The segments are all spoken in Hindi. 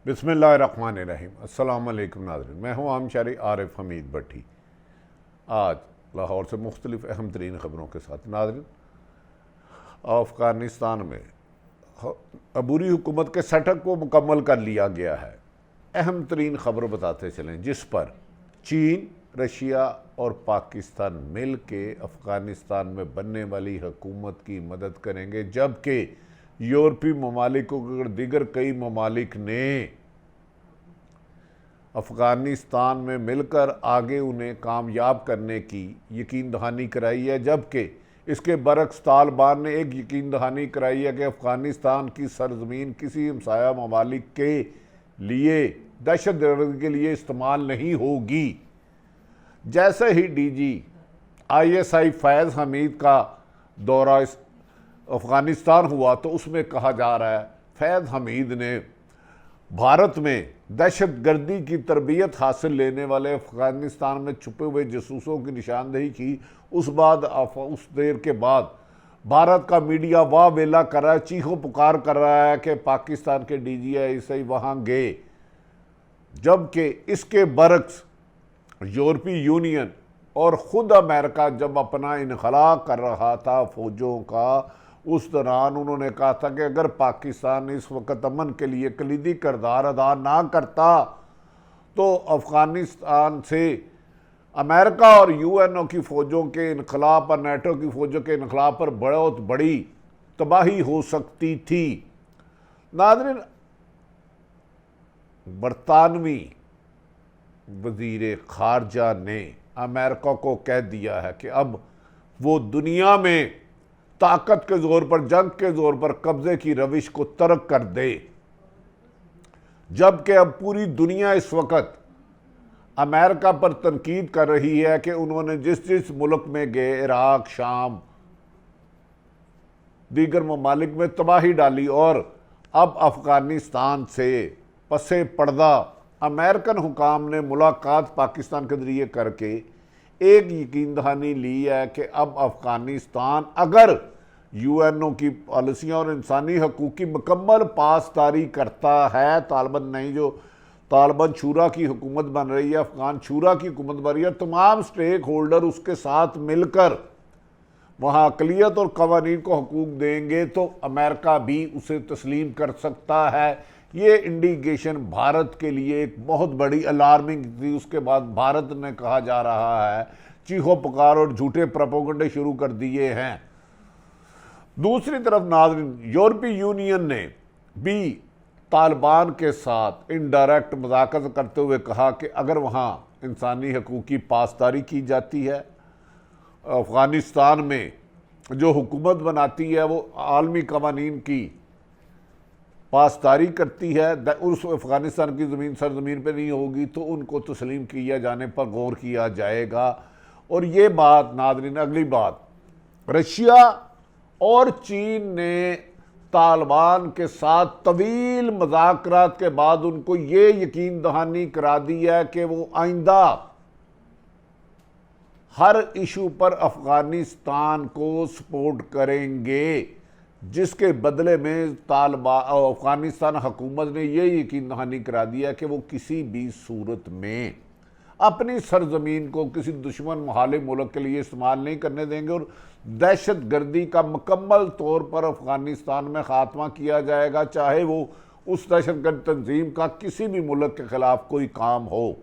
बिस्मिल्लाहिर्रहमानिर्रहीम। अस्सलाम वालेकुम नाज़रीन, मैं हूँ आमशारी आरिफ हमीद भट्टी। आज लाहौर से मुख्तलिफ अहम तरीन ख़बरों के साथ नाज़रीन, अफ़गानिस्तान में अबूरी हुकूमत के सेटअप को मुकम्मल कर लिया गया है। अहम तरीन ख़बर बताते चलें, जिस पर चीन, रशिया और पाकिस्तान मिल के अफ़गानिस्तान में बनने वाली हुकूमत की मदद करेंगे, जबकि यूरोपीय ममालिक और दीगर कई ममालिक ने अफ़गानिस्तान में मिलकर आगे उन्हें कामयाब करने की यकीन दहानी कराई है। जबकि इसके बरक्स तालिबान ने एक यकीन दहानी कराई है कि अफ़गानिस्तान की सरजमीन किसी हमसाया ममालिक के लिए दहशतगर्दी के लिए इस्तेमाल नहीं होगी। जैसे ही DG/ISI फैज़ हमीद का दौरा अफ़गानिस्तान हुआ तो उसमें कहा जा रहा है फैज़ हमीद ने भारत में दहशतगर्दी की तरबियत हासिल लेने वाले अफ़गानिस्तान में छुपे हुए जासूसों की निशानदेही की। उस देर के बाद भारत का मीडिया वाह वेला कर रहा है, चीखों पुकार कर रहा है कि पाकिस्तान के DG/ISI वहाँ गए, जबकि इसके बरक्स यूरोपीय यूनियन और ख़ुद अमेरिका जब अपना इनखला कर रहा था फ़ौजों का, उस दौरान उन्होंने कहा था कि अगर पाकिस्तान इस वक्त अमन के लिए कलीदी किरदार अदा ना करता तो अफ़गानिस्तान से अमेरिका और UNO की फ़ौजों के इनखला पर, NATO की फ़ौजों के इनखला पर बहुत बड़ी तबाही हो सकती थी। नाज़रीन, बरतानवी वज़ीर ख़ारजा ने अमेरिका को कह दिया है कि अब वो दुनिया में ताकत के ज़ोर पर, जंग के ज़ोर पर कब्ज़े की रविश को तर्क कर दे, जबकि अब पूरी दुनिया इस वक्त अमेरिका पर तनकीद कर रही है कि उन्होंने जिस मुल्क में गए, इराक, शाम, दीगर ममालिक में तबाही डाली, और अब अफ़गानिस्तान से पसे पर्दा अमेरिकन हुकाम ने मुलाकात पाकिस्तान के ज़रिए करके एक यकीन दहानी ली है कि अब अफ़गानिस्तान अगर UNO की पॉलिसियाँ और इंसानी हकूक़ की मुकम्मल पासदारी करता है, तालिबान नहीं, जो तालिबान शूरा की हुकूमत बन रही है, अफ़गान शूरा की हुकूमत बन रही है, तमाम स्टेक होल्डर उसके साथ मिलकर वहाँ अक़लियत और कवानीन को हकूक़ देंगे तो अमेरिका भी उसे तस्लीम कर सकता है। ये इंडिकेशन भारत के लिए एक बहुत बड़ी अलार्मिंग थी। उसके बाद भारत ने कहा जा रहा है, चीखों पुकार और झूठे प्रोपेगेंडे शुरू कर दिए हैं। दूसरी तरफ नाज़रीन, यूरोपीय यूनियन ने भी तालिबान के साथ इनडायरेक्ट मुज़ाकरा करते हुए कहा कि अगर वहाँ इंसानी हकूक़ की पासदारी की जाती है, अफ़गानिस्तान में जो हुकूमत बनाती है वो आलमी कवानीन की पासदारी करती है, उस अफ़गानिस्तान की ज़मीन सरजमीन पर नहीं होगी तो उनको तस्लीम किया जाने पर गौर किया जाएगा। और ये बात नाज़रीन, अगली बात, रशिया और चीन ने तालिबान के साथ तवील मुज़ाकरात के बाद उनको ये यकीन दहानी करा दी है कि वो आइंदा हर इशू पर अफ़गानिस्तान को सपोर्ट करेंगे, जिसके बदले में अफ़गानिस्तान हुकूमत ने यह यकीन दहानी करा दिया कि वो किसी भी सूरत में अपनी सरजमीन को किसी दुश्मन मुखालिफ मुल्क के लिए इस्तेमाल नहीं करने देंगे और दहशतगर्दी का मुकम्मल तौर पर अफ़गानिस्तान में ख़ात्मा किया जाएगा, चाहे वो उस दहशतगर्द तंजीम का किसी भी मुल्क के ख़िलाफ़ कोई काम हो।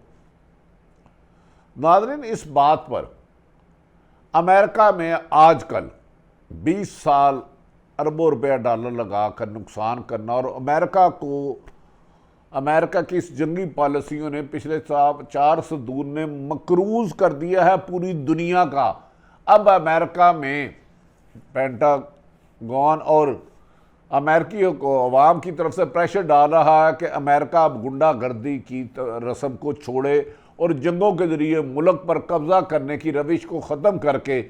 नाज़रीन, इस बात पर अमेरिका में आजकल 20 साल अरबों रुपया डॉलर लगा कर नुकसान करना, और अमेरिका की इस जंगी पॉलिसियों ने पिछले 4 सदूर ने मकरूज़ कर दिया है पूरी दुनिया का। अब अमेरिका में पेंटागन और अमेरिकी अवाम की तरफ से प्रेशर डाल रहा है कि अमेरिका अब गुंडागर्दी की रस्म को छोड़े और जंगों के ज़रिए मुल्क पर कब्ज़ा करने की रविश को ख़त्म करके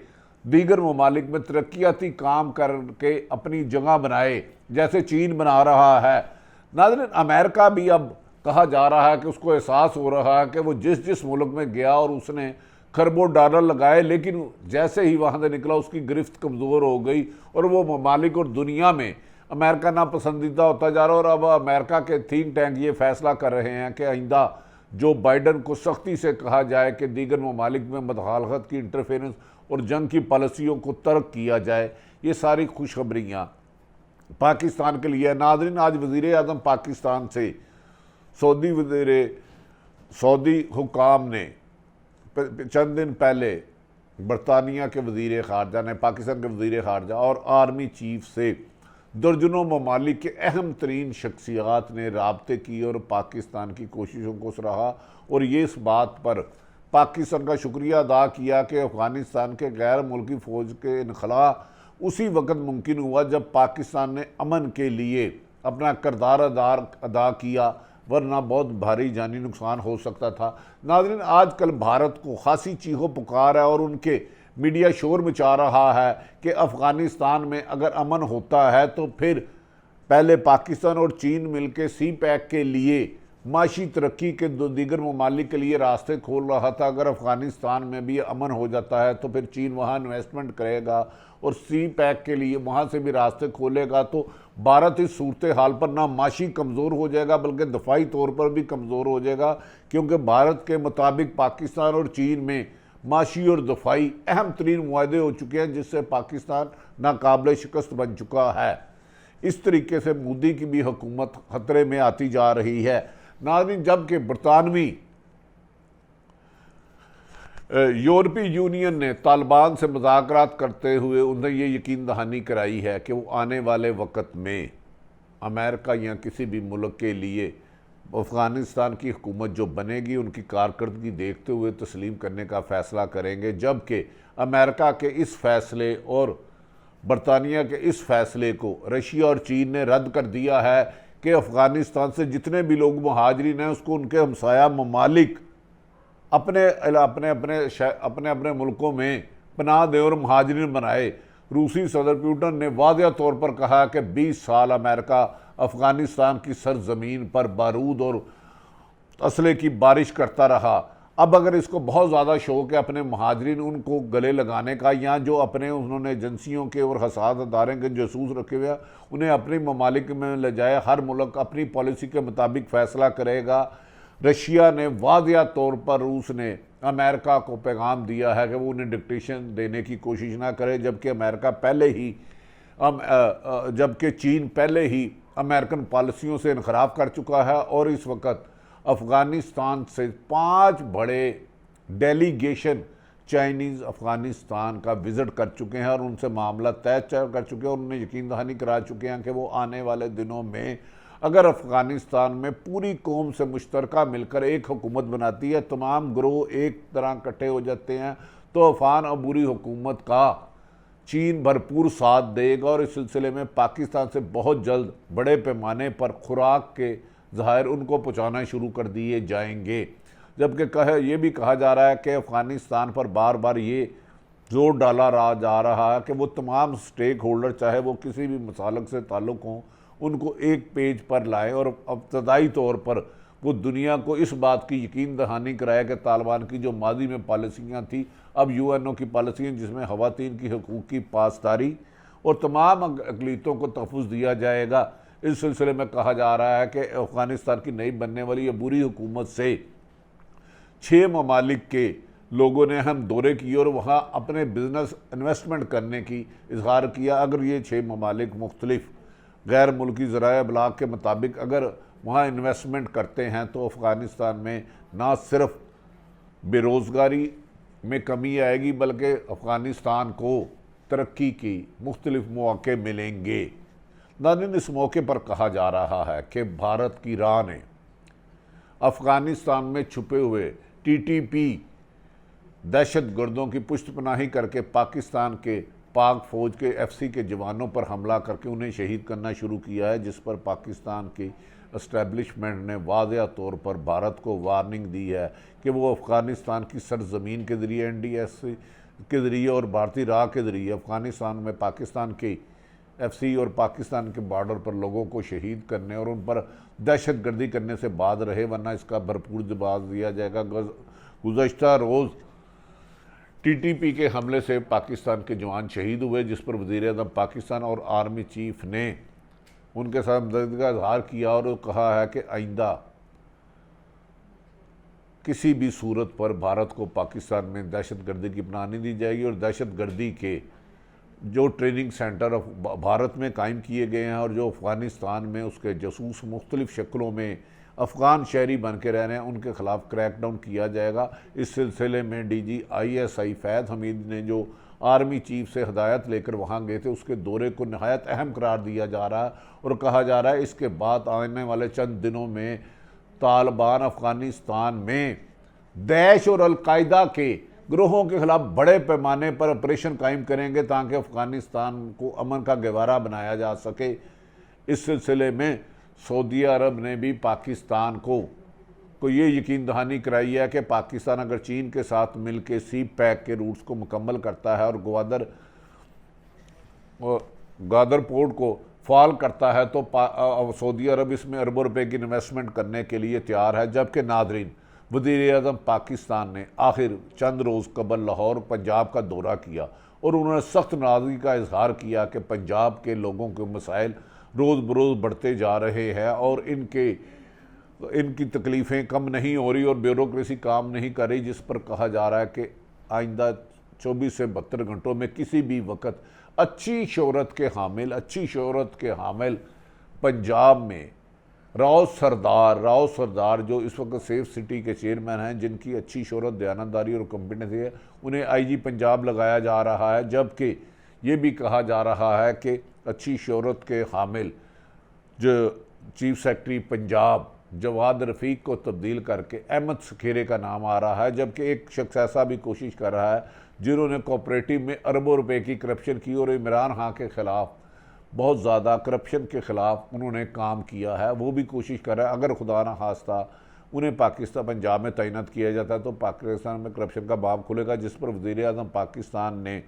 दीगर ममालिक में तरक्याती काम करके अपनी जगह बनाए, जैसे चीन बना रहा है। नाज़रीन, अमेरिका भी अब कहा जा रहा है कि उसको एहसास हो रहा है कि वो जिस मुल्क में गया और उसने खरबों डॉलर लगाए, लेकिन जैसे ही वहाँ से निकला उसकी गिरफ्त कमज़ोर हो गई और वो ममालिक और दुनिया में अमेरिका नापसंदीदा होता जा रहा है। और अब अमेरिका के थिंक टैंक ये फैसला कर रहे हैं कि आइंदा जो बाइडन को सख्ती से कहा जाए कि दीगर ममालिक में मदखालत की, इंटरफेरेंस और जंग की पॉलिसियों को तर्क किया जाए। ये सारी खुशखबरियाँ पाकिस्तान के लिए है। नाज़रीन, आज वज़ीर आज़म पाकिस्तान से सऊदी हुकाम ने चंद दिन पहले बरतानिया के वज़ीर ख़ारजा ने, पाकिस्तान के वज़ीर ख़ारजा और आर्मी चीफ से दर्जनों ममालिक के अहम तरीन शख्सियात ने राब्ते की और पाकिस्तान की कोशिशों को सराहा। और ये इस बात पर पाकिस्तान का शुक्रिया अदा किया कि अफ़गानिस्तान के गैर मुल्की फ़ौज के इनखला उसी वक्त मुमकिन हुआ जब पाकिस्तान ने अमन के लिए अपना किरदार अदा किया, वरना बहुत भारी जानी नुकसान हो सकता था। नाज़रीन, आजकल भारत को खासी चीखों पुकार है और उनके मीडिया शोर मचा रहा है कि अफ़गानिस्तान में अगर अमन होता है तो फिर पहले पाकिस्तान और चीन मिलकर सी पैक के लिए माशी तरक्की के दीगर ममालिक के लिए रास्ते खोल रहा था। अगर अफ़गानिस्तान में भी अमन हो जाता है तो फिर चीन वहाँ इन्वेस्टमेंट करेगा और सी पैक के लिए वहाँ से भी रास्ते खोलेगा। तो भारत इस सूरत हाल पर ना माशी कमज़ोर हो जाएगा बल्कि दफाई तौर पर भी कमज़ोर हो जाएगा, क्योंकि भारत के मुताबिक पाकिस्तान और चीन में माशी और दफाई अहम तरीन मुआहदे हो चुके हैं, जिससे पाकिस्तान नाकाबिल शिकस्त बन चुका है। इस तरीके से मोदी की भी हुकूमत खतरे में आती जा रही है। नाज़रीन, जबकि बरतानवी यूरोपीय यूनियन ने तालिबान से मुज़ाकरात करते हुए उन्हें ये यकीन दहानी कराई है कि वो आने वाले वक्त में अमेरिका या किसी भी मुल्क के लिए अफ़गानिस्तान की हुकूमत जो बनेगी उनकी कारकर्दगी देखते हुए तस्लीम करने का फ़ैसला करेंगे। जबकि अमेरिका के इस फैसले और बरतानिया के इस फैसले को रशिया और चीन ने रद्द कर दिया है कि अफ़गानिस्तान से जितने भी लोग मुहाजिरीन हैं उसको उनके हमसाया ममालिक अपने अपने मुल्कों में पनाह दें और मुहाजिरीन बनाए। रूसी सदर पुतिन ने वाज़ेह तौर पर कहा कि 20 साल अमेरिका अफ़गानिस्तान की सरजमीन पर बारूद और असले की बारिश करता रहा। अब अगर इसको बहुत ज़्यादा शौक़ है अपने मुहाजिरीन उनको गले लगाने का, या जो अपने उन्होंने एजेंसियों के और हसास अदारे के जासूस रखे हुए हैं उन्हें अपनी ममालिक में ले जाए, हर मुल्क अपनी पॉलिसी के मुताबिक फ़ैसला करेगा। रशिया ने वाज़ेह तौर पर रूस ने अमेरिका को पैगाम दिया है कि वो उन्हें डिक्टेशन देने की कोशिश ना करे, जबकि चीन पहले ही अमेरिकन पॉलिसियों से इनखराफ कर चुका है। और इस वक्त अफ़गानिस्तान से 5 बड़े डेलीगेशन चाइनीज़ अफ़गानिस्तान का विज़िट कर चुके हैं और उनसे मामला तय कर चुके हैं और उन्हें यकीन दहानी करा चुके हैं कि वो आने वाले दिनों में अगर अफ़गानिस्तान में पूरी कौम से मुश्तरका मिलकर एक हुकूमत बनाती है, तमाम ग्रोह एक तरह इकट्ठे हो जाते हैं, तो अफ़गान अबूरी हुकूमत का चीन भरपूर साथ देगा और इस सिलसिले में पाकिस्तान से बहुत जल्द बड़े पैमाने पर खुराक के ज़ाहिर उनको पहुँचाना शुरू कर दिए जाएंगे। जबकि ये भी कहा जा रहा है कि अफ़गानिस्तान पर बार बार ये जोर डाला जा रहा है कि वो तमाम स्टेक होल्डर, चाहे वो किसी भी मसालक से ताल्लुक़ हों, उनको एक पेज पर लाएं और इब्तदाई तौर पर वो दुनिया को इस बात की यकीन दहानी कराया कि तालिबान की जो माजी में पॉलिसियाँ थी अब यूएनओ की पॉलिसियाँ, जिसमें ख़वातीन की हकूक़ की पासदारी और तमाम अक़लियतों को तहफ़्फ़ुज़ दिया जाएगा। इस सिलसिले में कहा जा रहा है कि अफ़गानिस्तान की नई बनने वाली अबूरी हुकूमत से 6 ममालिक के लोगों ने अहम दौरे किए और वहाँ अपने बिजनेस इन्वेस्टमेंट करने की इजहार किया। अगर ये 6 ममालिक मुख्तलिफ गैर मुल्की ज़राए अबलाग के मुताबिक अगर वहाँ इन्वेस्टमेंट करते हैं तो अफ़गानिस्तान में ना सिर्फ बेरोज़गारी में कमी आएगी बल्कि अफ़गानिस्तान को तरक्की की मुख्तलिफ मौके मिलेंगे। नाज़रीन, इस मौके पर कहा जा रहा है कि भारत की राह ने अफ़गानिस्तान में छुपे हुए टीटीपी दहशत गर्दों की पुष्टपनाही करके पाकिस्तान के पाक फ़ौज के एफसी के जवानों पर हमला करके उन्हें शहीद करना शुरू किया है, जिस पर पाकिस्तान की एस्टेब्लिशमेंट ने वाज़ेह तौर पर भारत को वार्निंग दी है कि वो अफ़गानिस्तान की सरजमीन के ज़रिए NDS के ज़रिए और भारतीय राह के ज़रिए अफ़गानिस्तान में पाकिस्तान की एफसी और पाकिस्तान के बॉर्डर पर लोगों को शहीद करने और उन पर दहशत गर्दी करने से बाज रहे, वरना इसका भरपूर जवाब दिया जाएगा। गुज़श्ता रोज़ टीटीपी के हमले से पाकिस्तान के जवान शहीद हुए, जिस पर वज़ीर-ए-आज़म पाकिस्तान और आर्मी चीफ ने उनके साथ हमदर्दी का इजहार किया और कहा है कि आइंदा किसी भी सूरत पर भारत को पाकिस्तान में दहशत गर्दी की पनाह नहीं दी जाएगी और दहशत गर्दी के जो ट्रेनिंग सेंटर भारत में कायम किए गए हैं और जो अफ़गानिस्तान में उसके जासूस मुख्तलिफ़ शक्लों में अफ़गान शहरी बन के रह रहे हैं उनके ख़िलाफ़ क्रैकडाउन किया जाएगा। इस सिलसिले में DGISI फैज़ हमीद ने जो आर्मी चीफ से हदायत लेकर वहाँ गए थे उसके दौरे को नहायत अहम करार दिया जा रहा है और कहा जा रहा है इसके बाद आने वाले चंद दिनों में तालिबान अफ़गानिस्तान में दैश और अलकायदा के ग्रोहों के खिलाफ बड़े पैमाने पर ऑपरेशन कायम करेंगे ताकि अफ़गानिस्तान को अमन का गहवारा बनाया जा सके। इस सिलसिले में सऊदी अरब ने भी पाकिस्तान को ये यकीन दहानी कराई है कि पाकिस्तान अगर चीन के साथ मिलकर CPEC के रूट्स को मुकम्मल करता है और ग्वादर पोर्ट को फाल करता है तो सऊदी अरब इसमें अरबों रुपए की इन्वेस्टमेंट करने के लिए तैयार है। जबकि नादरीन, वज़ीर-ए-आज़म पाकिस्तान ने आखिर चंद रोज़ कबल लाहौर पंजाब का दौरा किया और उन्होंने सख्त नाराज़गी का इजहार किया कि पंजाब के लोगों के मसाइल रोज़ बरोज़ बढ़ते जा रहे हैं और इनकी तकलीफ़ें कम नहीं हो रही और ब्यूरोक्रेसी काम नहीं कर रही, जिस पर कहा जा रहा है कि आइंदा 24 से 72 घंटों में किसी भी वक्त अच्छी शोहरत के हामिल पंजाब में राव सरदार जो इस वक्त सेफ सिटी के चेयरमैन हैं, जिनकी अच्छी शोहरत, दयानतदारी और कॉम्पिटेंसी है, उन्हें IG पंजाब लगाया जा रहा है। जबकि ये भी कहा जा रहा है कि अच्छी शोहरत के हामिल जो चीफ सेक्रेटरी पंजाब जवाद रफ़ीक को तब्दील करके अहमद सखेरे का नाम आ रहा है। जबकि एक शख्स ऐसा भी कोशिश कर रहा है जिन्होंने कोऑपरेटिव में अरबों रुपए की करप्शन की और इमरान खान के ख़िलाफ़ बहुत ज़्यादा करप्शन के ख़िलाफ़ उन्होंने काम किया है, वो भी कोशिश कर रहा है अगर खुदा ना खास्ता उन्हें पाकिस्तान पंजाब में तैनात किया जाता है तो पाकिस्तान में करप्शन का बाब खुलेगा। जिस पर वज़ीर-ए-आज़म पाकिस्तान ने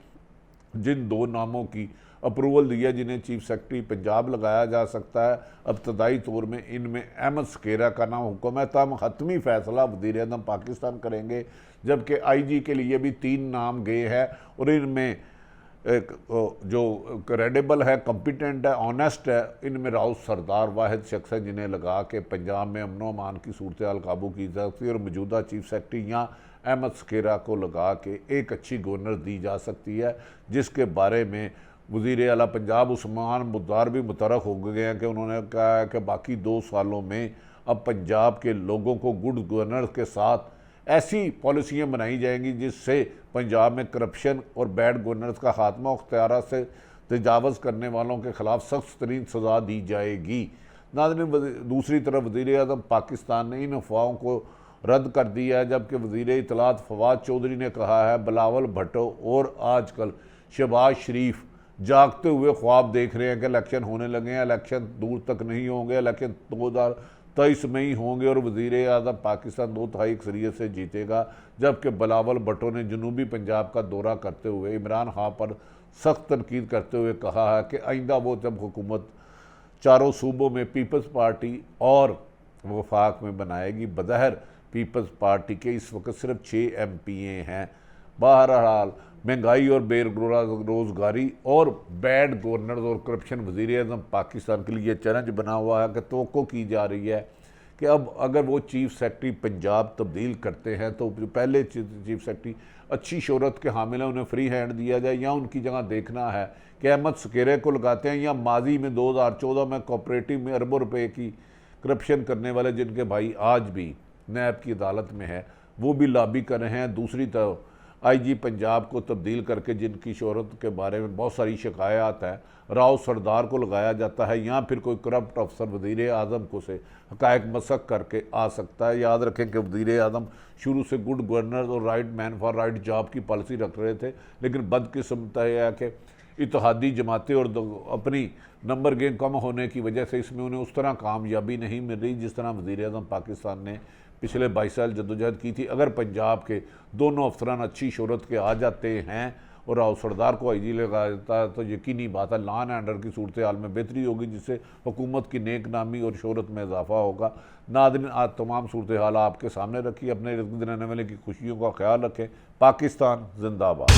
जिन 2 नामों की अप्रूवल दिया जिन्हें चीफ सेक्रेटरी पंजाब लगाया जा सकता है, इब्तदाई तौर में इनमें अहमद सखेरा का नाम हुक्म है, तब हतमी फ़ैसला वज़ीर-ए-आज़म पाकिस्तान करेंगे। जबकि IG के लिए भी 3 नाम गए हैं और इनमें एक जो क्रेडिबल है, कॉम्पिटेंट है, ऑनेस्ट है, इनमें राव सरदार वाहिद शख्स है जिन्हें लगा के पंजाब में अमन व अमान की सूरत हाल काबू की जा सकती है और मौजूदा चीफ सेक्रेटरी या अहमद सखेरा को लगा के एक अच्छी गवर्नर दी जा सकती है, जिसके बारे में वज़ीर आला पंजाब उस्मान बुज़दार भी मुतरक़ हो गए हैं कि उन्होंने कहा है कि बाकी 2 सालों में अब पंजाब के लोगों को गुड गवर्नर के साथ ऐसी पॉलिसियाँ बनाई जाएंगी जिससे पंजाब में करप्शन और बैड गवर्नेंस का खात्मा, अख्तियार से तजावज़ करने वालों के ख़िलाफ़ सख्त तरीन सज़ा दी जाएगी। नाज़रीन, दूसरी तरफ वज़ीर-ए-आज़म पाकिस्तान ने इन अफवाहों को रद्द कर दिया है। जबकि वज़ीर इत्तलात फवाद चौधरी ने कहा है बिलावल भुट्टो और आजकल शहबाज शरीफ जागते हुए ख्वाब देख रहे हैं कि इलेक्शन होने लगे हैं, इलेक्शन दूर तक नहीं होंगे, इलेक्शन 2023 में ही होंगे और वज़ीर-ए-आज़म पाकिस्तान 2/3 अक्सरियत से जीतेगा। जबकि बिलावल भुट्टो ने जनूबी पंजाब का दौरा करते हुए इमरान खान पर सख्त तनकीद करते हुए कहा है कि आइंदा वो जब हुकूमत चारों सूबों में पीपल्स पार्टी और वफाक में बनाएगी, बज़ाहिर पीपल्स पार्टी के इस वक्त सिर्फ 6 MPA हैं। बहरहाल महंगाई और बेरोज़गारी और बैड गवर्नर्स और करप्शन वज़ीर-ए-आज़म पाकिस्तान के लिए चैलेंज बना हुआ है कि तवक्को की जा रही है कि अब अगर वो चीफ सेक्रेटरी पंजाब तब्दील करते हैं तो जो पहले चीफ सेक्रेटरी अच्छी शोहरत के हामिल हैं उन्हें फ्री हैंड दिया जाए, या उनकी जगह देखना है कि अहमद सखेरे को लगाते हैं, या माजी में 2014 में कोऑपरेटिव में अरबों रुपए की करप्शन करने वाले जिनके भाई आज भी नैब की अदालत में है वो भी लॉबी कर रहे हैं। दूसरी तरफ IG पंजाब को तब्दील करके जिनकी शोहरत के बारे में बहुत सारी शिकायत है, राव सरदार को लगाया जाता है, या फिर कोई करप्ट अफसर वज़ीर-ए-आज़म को से हक़ाइक़ मसक करके आ सकता है। याद रखें कि वज़ीर-ए-आज़म शुरू से गुड गवर्नर और right man for right job की पॉलिसी रख रहे थे, लेकिन बदकिस्मत है कि इत्तेहादी जमातें और अपनी नंबर गेम कम होने की वजह से इसमें उन्हें उस तरह कामयाबी नहीं मिल रही जिस तरह वज़ीर-ए-आज़म पाकिस्तान ने पिछले 22 साल जद्दोजहद की थी। अगर पंजाब के दोनों अफसरान अच्छी शोहरत के आ जाते हैं और राव सरदार को IG लगा जाता है तो यकीनी बात है लॉ एंड ऑर्डर की सूरत हाल में बेहतरी होगी, जिससे हुकूमत की नेक नामी और शोहरत में इजाफा होगा। नाज़रीन, आज तमाम सूरत हाल आपके सामने रखी, अपने इर्द गिर्द रहने वाले की खुशियों का ख्याल रखें। पाकिस्तान जिंदाबाद।